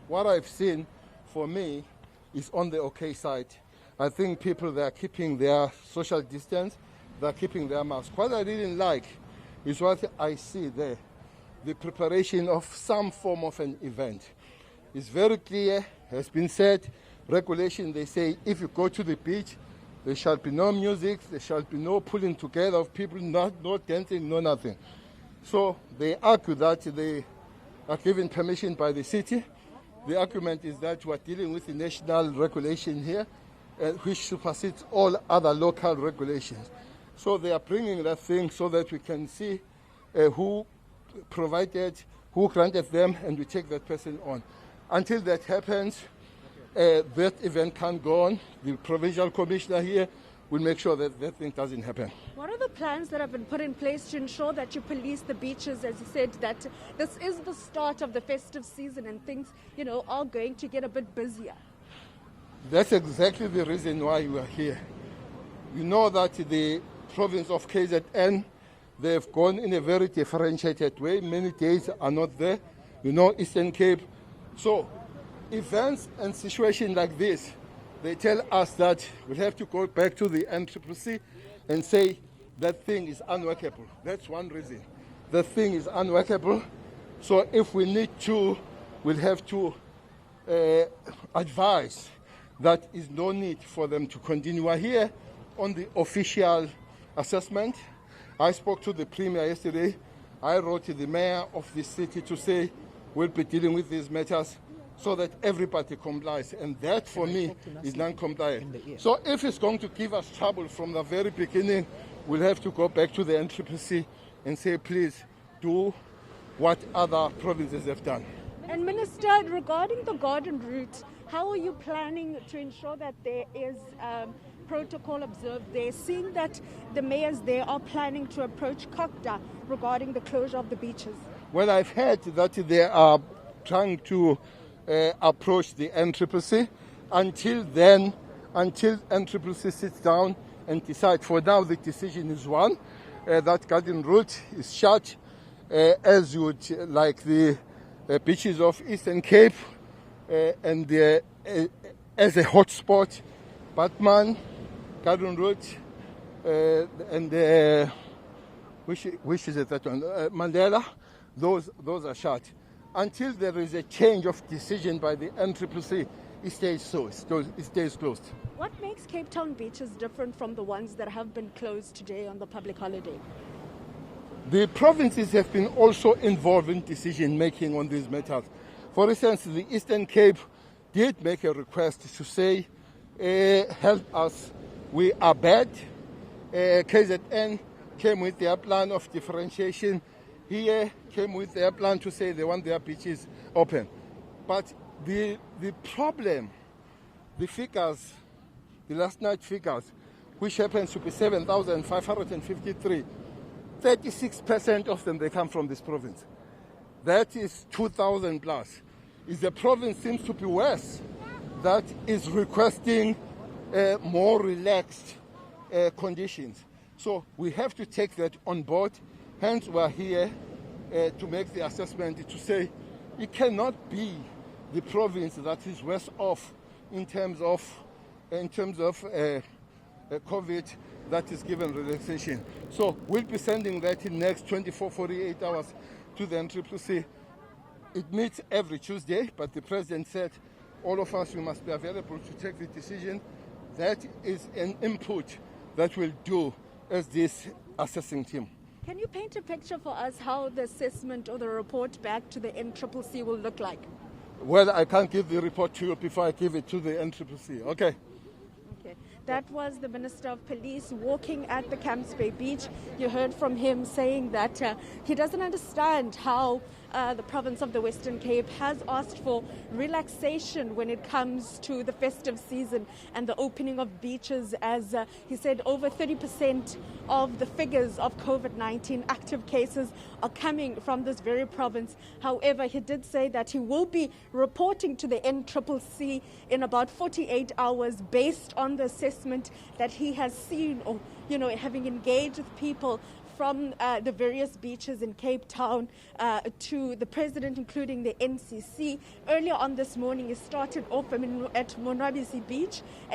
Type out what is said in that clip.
what I've seen, for me, is on the okay side. I think people, they are keeping their social distance, they are keeping their masks. What I didn't like is what I see there, the preparation of some form of an event. It's very clear, has been said, regulation, they say if you go to the beach, there shall be no music, there shall be no pulling together of people, no dancing, no nothing. So they argue that they are given permission by the city. The argument is that we are dealing with the national regulation here, which supersedes all other local regulations. So they are bringing that thing so that we can see who provided, who granted them, and we take that person on. Until that happens, that event can't go on. The provincial commissioner here will make sure that that thing doesn't happen. What are the plans that have been put in place to ensure that you police the beaches, as you said, that this is the start of the festive season and things, are going to get a bit busier? That's exactly the reason why we are here. You know that the province of KZN, they've gone in a very differentiated way. Many days are not there. Eastern Cape. So events and situations like this, they tell us that we have to go back to the NCCC and say that thing is unworkable. That's one reason. The thing is unworkable. So if we need to, we'll have to advise that is no need for them to continue. We're here on the official assessment. I spoke to the Premier yesterday. I wrote to the Mayor of the city to say we'll be dealing with these matters so that everybody complies. And that, for me, is non-compliant. So if it's going to give us trouble from the very beginning, we'll have to go back to the NCCC and say, please, do what other provinces have done. And Minister, regarding the garden route, how are you planning to ensure that there is protocol observed there, seeing that the mayors there are planning to approach COCTA regarding the closure of the beaches? Well, I've heard that they are trying to approach the NCCC. Until then, until NCCC sits down and decides, for now the decision is one, that garden route is shut, as you would like the beaches of Eastern Cape, and as a hotspot, Batman, Garden Route, and which is it, that one? Mandela, those are shut. Until there is a change of decision by the NCCC, it stays closed. What makes Cape Town beaches different from the ones that have been closed today on the public holiday? The provinces have been also involved in decision making on these matters. For instance, the Eastern Cape did make a request to say, help us, we are bad. KZN came with their plan of differentiation. Here came with their plan to say they want their beaches open. But the problem, the figures, the last night figures, which happens to be 7,553, 36% of them, they come from this province. That is 2,000 plus. If the province seems to be worse, that is requesting more relaxed conditions. So we have to take that on board. Hence, we're here to make the assessment to say it cannot be the province that is worse off in terms of COVID that is given relaxation. So we'll be sending that in next 24, 48 hours to the NCCC. It meets every Tuesday, but the President said all of us, we must be available to take the decision. That is an input that we'll do as this assessing team. Can you paint a picture for us how the assessment or the report back to the NCCC will look like? Well, I can't give the report to you before I give it to the NCCC. Okay. That was the Minister of Police walking at the Camps Bay Beach. You heard from him saying that he doesn't understand how the province of the Western Cape has asked for relaxation when it comes to the festive season and the opening of beaches, as he said over 30% of the figures of COVID-19 active cases are coming from this very province. However, he did say that he will be reporting to the NCCC in about 48 hours based on the assessment that he has seen, or having engaged with people from the various beaches in Cape Town to the president, including the NCC. Earlier on this morning, he started off at Monwabisi Beach, and